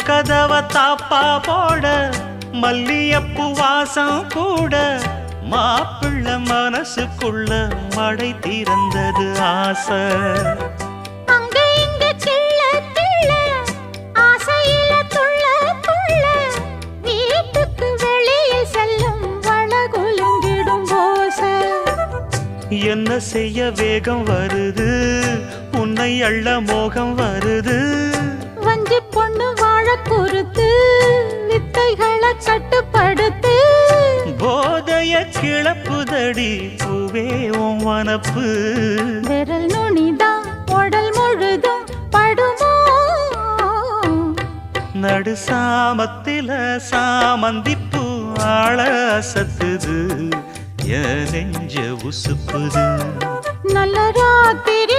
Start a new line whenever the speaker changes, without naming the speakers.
கதவ தாப்பா போட மல்லியப்பு வாசம் கூட மாப்பிள்ள மனசுக்குள்ள மடை திறந்தது ஆசை.
அங்க இங்க கிள்ள கிள்ள ஆசையில துள்ள துள்ள வீட்டுக்கு வெளியே செல்லும் வளகுலுங்கிடும் ஓசை.
என்ன செய்ய வேகம் வருது உன்னை அள்ள மோகம் வருது.
வஞ்சி பொண்ணு வாழ குறுத்து வித்தைகளை கட்டுப்படுத்து.
போதைய கிளப்புதடி பூவே உன் வனப்பு.
விரல் நுனிதான் உடல் முழுதும் படுமோ.
நடு சாமத்தில சாமந்திப்பூ ஆள அசத்துது என் நெஞ்ச உசுப்புது.
நல்ல ராத்திரி